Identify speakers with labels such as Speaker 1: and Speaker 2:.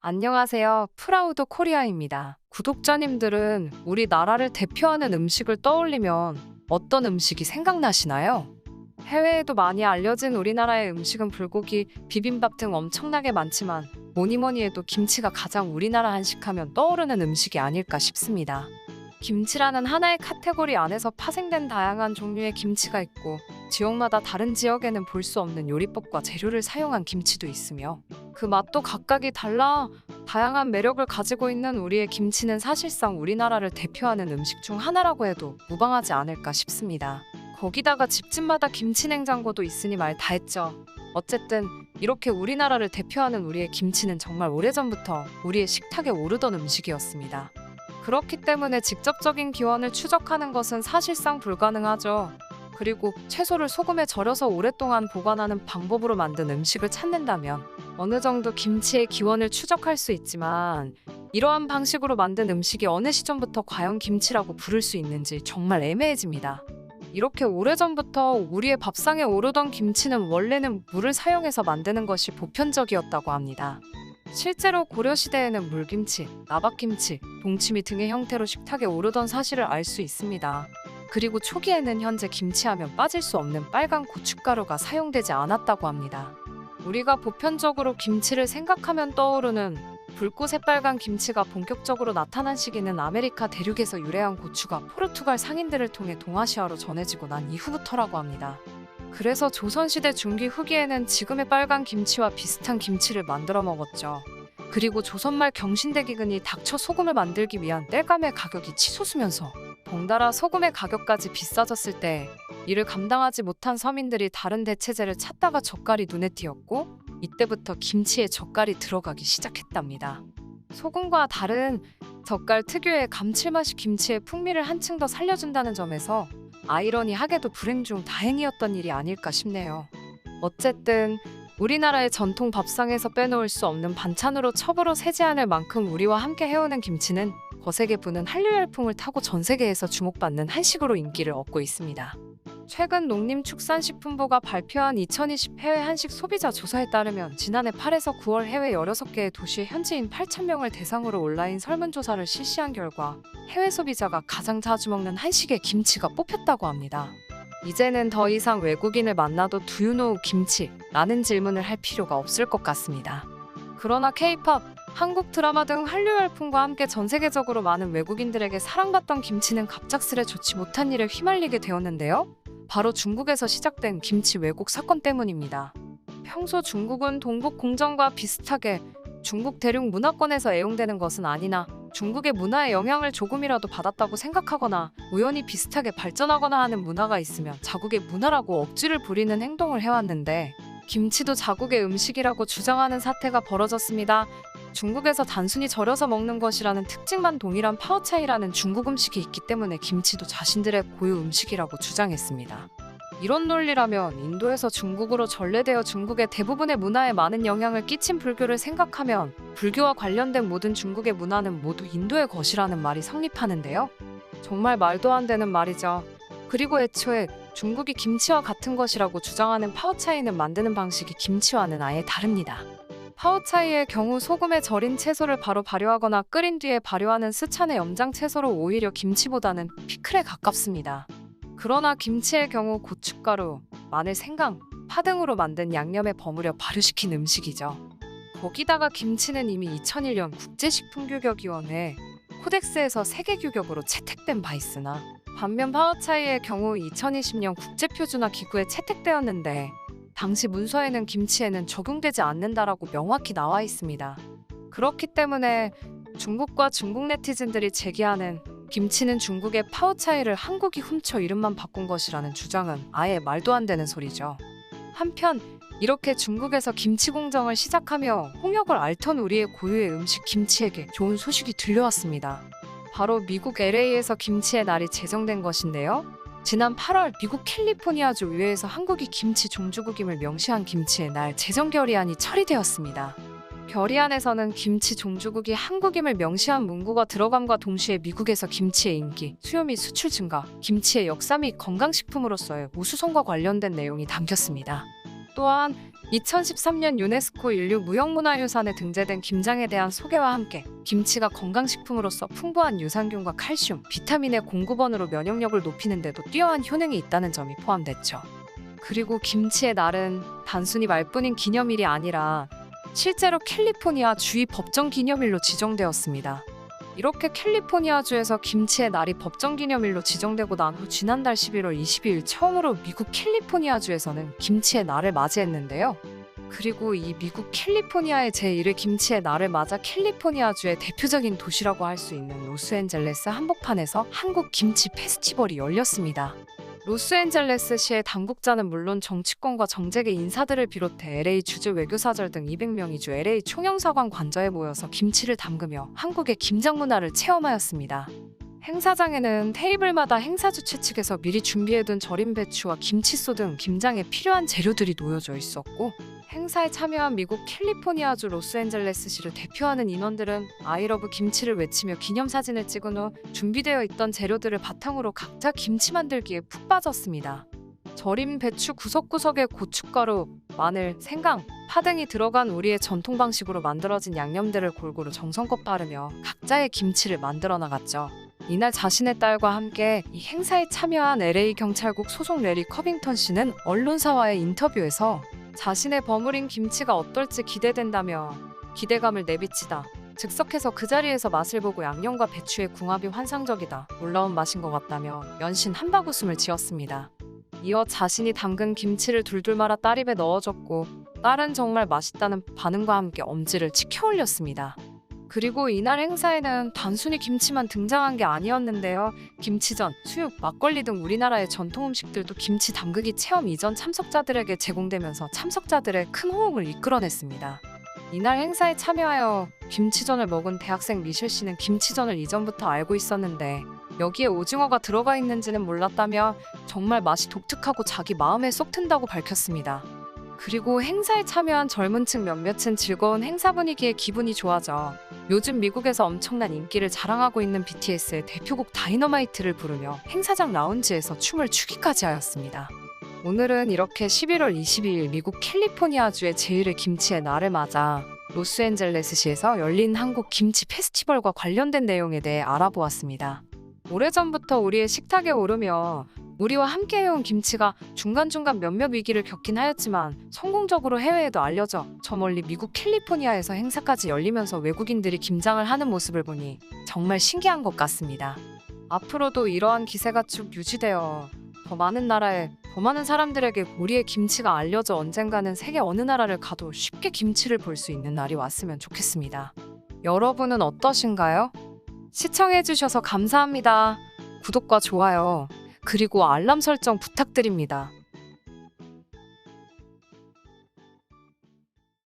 Speaker 1: 안녕하세요. 프라우드 코리아입니다. 구독자님들은 우리나라를 대표하는 음식을 떠올리면 어떤 음식이 생각나시나요? 해외에도 많이 알려진 우리나라의 음식은 불고기, 비빔밥 등 엄청나게 많지만 뭐니 해도 김치가 가장 우리나라 한식하면 떠오르는 음식이 아닐까 싶습니다. 김치라는 하나의 카테고리 안에서 파생된 다양한 종류의 김치가 있고 지역마다 다른 지역에는 볼 수 없는 요리법과 재료를 사용한 김치도 있으며 그 맛도 각각이 달라 다양한 매력을 가지고 있는 우리의 김치는 사실상 우리나라를 대표하는 음식 중 하나라고 해도 무방하지 않을까 싶습니다. 거기다가 집집마다 김치 냉장고도 있으니 말 다 했죠. 어쨌든 이렇게 우리나라를 대표하는 우리의 김치는 정말 오래전부터 우리의 식탁에 오르던 음식이었습니다. 그렇기 때문에 직접적인 기원을 추적하는 것은 사실상 불가능하죠. 그리고 채소를 소금에 절여서 오랫동안 보관하는 방법으로 만든 음식을 찾는다면 어느 정도 김치의 기원을 추적할 수 있지만 이러한 방식으로 만든 음식이 어느 시점부터 과연 김치라고 부를 수 있는지 정말 애매해집니다. 이렇게 오래전부터 우리의 밥상에 오르던 김치는 원래는 물을 사용해서 만드는 것이 보편적이었다고 합니다. 실제로 고려시대에는 물김치, 나박김치, 동치미 등의 형태로 식탁에 오르던 사실을 알 수 있습니다. 그리고 초기에는 현재 김치하면 빠질 수 없는 빨간 고춧가루가 사용되지 않았다고 합니다. 우리가 보편적으로 김치를 생각하면 떠오르는 붉고 새빨간 김치가 본격적으로 나타난 시기는 아메리카 대륙에서 유래한 고추가 포르투갈 상인들을 통해 동아시아로 전해지고 난 이후부터라고 합니다. 그래서 조선시대 중기 후기에는 지금의 빨간 김치와 비슷한 김치를 만들어 먹었죠. 그리고 조선말 경신대기근이 닥쳐 소금을 만들기 위한 땔감의 가격이 치솟으면서 덩달아 소금의 가격까지 비싸졌을 때 이를 감당하지 못한 서민들이 다른 대체재를 찾다가 젓갈이 눈에 띄었고 이때부터 김치에 젓갈이 들어가기 시작했답니다. 소금과 다른 젓갈 특유의 감칠맛이 김치의 풍미를 한층 더 살려준다는 점에서 아이러니하게도 불행 중 다행이었던 일이 아닐까 싶네요. 어쨌든 우리나라의 전통 밥상에서 빼놓을 수 없는 반찬으로 첩으로 세지 않을 만큼 우리와 함께 해오는 김치는 거세게 부는 한류 열풍을 타고 전 세계에서 주목받는 한식으로 인기를 얻고 있습니다. 최근 농림축산식품부가 발표한 2020 해외 한식 소비자 조사에 따르면 지난해 8에서 9월 해외 16개의 도시의 현지인 8,000명을 대상으로 온라인 설문조사를 실시한 결과 해외 소비자가 가장 자주 먹는 한식에 김치가 뽑혔다고 합니다. 이제는 더 이상 외국인을 만나도 Do you know 김치? 라는 질문을 할 필요가 없을 것 같습니다. 그러나 K-팝, 한국 드라마 등 한류 열풍과 함께 전 세계적으로 많은 외국인들에게 사랑받던 김치는 갑작스레 좋지 못한 일에 휘말리게 되었는데요. 바로 중국에서 시작된 김치 왜곡 사건 때문입니다. 평소 중국은 동북 궁정과 비슷하게 중국 대륙 문화권에서 애용되는 것은 아니나 중국의 문화의 영향을 조금이라도 받았다고 생각하거나 우연히 비슷하게 발전하거나 하는 문화가 있으면 자국의 문화라고 억지를 부리는 행동을 해왔는데 김치도 자국의 음식이라고 주장하는 사태가 벌어졌습니다. 중국에서 단순히 절여서 먹는 것이라는 특징만 동일한 파오차이라는 중국 음식이 있기 때문에 김치도 자신들의 고유 음식이라고 주장했습니다. 이런 논리라면 인도에서 중국으로 전래되어 중국의 대부분의 문화에 많은 영향을 끼친 불교를 생각하면 불교와 관련된 모든 중국의 문화는 모두 인도의 것이라는 말이 성립하는데요. 정말 말도 안 되는 말이죠. 그리고 애초에 중국이 김치와 같은 것이라고 주장하는 파오차이는 만드는 방식이 김치와는 아예 다릅니다. 파오차이의 경우 소금에 절인 채소를 바로 발효하거나 끓인 뒤에 발효하는 스찬의 염장 채소로 오히려 김치보다는 피클에 가깝습니다. 그러나 김치의 경우 고춧가루, 마늘, 생강, 파 등으로 만든 양념에 버무려 발효시킨 음식이죠. 거기다가 김치는 이미 2001년 국제식품규격위원회 코덱스에서 세계규격으로 채택된 바 있으나 반면 파오차이의 경우 2020년 국제표준화기구에 채택되었는데 당시 문서에는 김치에는 적용되지 않는다라고 명확히 나와 있습니다. 그렇기 때문에 중국과 중국 네티즌들이 제기하는 김치는 중국의 파오차이를 한국이 훔쳐 이름만 바꾼 것이라는 주장은 아예 말도 안 되는 소리죠. 한편 이렇게 중국에서 김치 공정을 시작하며 홍역을 앓던 우리의 고유의 음식 김치에게 좋은 소식이 들려왔습니다. 바로 미국 LA에서 김치의 날이 제정된 것인데요. 지난 8월 미국 캘리포니아주 의회에서 한국이 김치 종주국임을 명시한 김치의 날 제정 결의안이 처리되었습니다. 결의안에서는 김치 종주국이 한국임을 명시한 문구가 들어감과 동시에 미국에서 김치의 인기, 수요 및 수출 증가, 김치의 역사 및 건강식품으로서의 우수성과 관련된 내용이 담겼습니다. 또한 2013년 유네스코 인류 무형문화유산에 등재된 김장에 대한 소개와 함께 김치가 건강식품으로서 풍부한 유산균과 칼슘, 비타민의 공급원으로 면역력을 높이는 데도 뛰어난 효능이 있다는 점이 포함됐죠. 그리고 김치의 날은 단순히 말뿐인 기념일이 아니라 실제로 캘리포니아 주의 법정 기념일로 지정되었습니다. 이렇게 캘리포니아주에서 김치의 날이 법정 기념일로 지정되고 난 후 지난달 11월 22일 처음으로 미국 캘리포니아주에서는 김치의 날을 맞이했는데요. 그리고 이 미국 캘리포니아의 제1회 김치의 날을 맞아 캘리포니아주의 대표적인 도시라고 할 수 있는 로스앤젤레스 한복판에서 한국 김치 페스티벌이 열렸습니다. 로스앤젤레스시의 당국자는 물론 정치권과 정재계 인사들을 비롯해 LA 주재 외교사절 등 200명이 주 LA 총영사관 관저에 모여서 김치를 담그며 한국의 김장 문화를 체험하였습니다. 행사장에는 테이블마다 행사주최 측에서 미리 준비해둔 절임 배추와 김치소 등 김장에 필요한 재료들이 놓여져 있었고, 행사에 참여한 미국 캘리포니아주 로스앤젤레스시를 대표하는 인원들은 I love 김치를 외치며 기념사진을 찍은 후 준비되어 있던 재료들을 바탕으로 각자 김치 만들기에 푹 빠졌습니다. 절임 배추 구석구석에 고춧가루, 마늘, 생강, 파 등이 들어간 우리의 전통 방식으로 만들어진 양념들을 골고루 정성껏 바르며 각자의 김치를 만들어 나갔죠. 이날 자신의 딸과 함께 이 행사에 참여한 LA 경찰국 소속 레리 커빙턴 씨는 언론사와의 인터뷰에서 자신의 버무린 김치가 어떨지 기대된다며 기대감을 내비치다. 즉석해서 그 자리에서 맛을 보고 양념과 배추의 궁합이 환상적이다. 놀라운 맛인 것 같다며 연신 한바구음을 지었습니다. 이어 자신이 담근 김치를 둘둘 말아 딸 입에 넣어줬고 딸은 정말 맛있다는 반응과 함께 엄지를 치켜 올렸습니다. 그리고 이날 행사에는 단순히 김치만 등장한 게 아니었는데요. 김치전, 수육, 막걸리 등 우리나라의 전통 음식들도 김치 담그기 체험 이전 참석자들에게 제공되면서 참석자들의 큰 호응을 이끌어냈습니다. 이날 행사에 참여하여 김치전을 먹은 대학생 미셸 씨는 김치전을 이전부터 알고 있었는데 여기에 오징어가 들어가 있는지는 몰랐다며 정말 맛이 독특하고 자기 마음에 쏙 든다고 밝혔습니다. 그리고 행사에 참여한 젊은 층 몇몇은 즐거운 행사 분위기에 기분이 좋아져 요즘 미국에서 엄청난 인기를 자랑하고 있는 BTS의 대표곡 다이너마이트를 부르며 행사장 라운지에서 춤을 추기까지 하였습니다. 오늘은 이렇게 11월 22일 미국 캘리포니아주의 제1회 김치의 날을 맞아 로스앤젤레스시에서 열린 한국 김치 페스티벌과 관련된 내용에 대해 알아보았습니다. 오래전부터 우리의 식탁에 오르며 우리와 함께해온 김치가 중간중간 몇몇 위기를 겪긴 하였지만 성공적으로 해외에도 알려져 저 멀리 미국 캘리포니아에서 행사까지 열리면서 외국인들이 김장을 하는 모습을 보니 정말 신기한 것 같습니다. 앞으로도 이러한 기세가 쭉 유지되어 더 많은 나라에 더 많은 사람들에게 우리의 김치가 알려져 언젠가는 세계 어느 나라를 가도 쉽게 김치를 볼 수 있는 날이 왔으면 좋겠습니다. 여러분은 어떠신가요? 시청해주셔서 감사합니다. 구독과 좋아요, 그리고 알람 설정 부탁드립니다.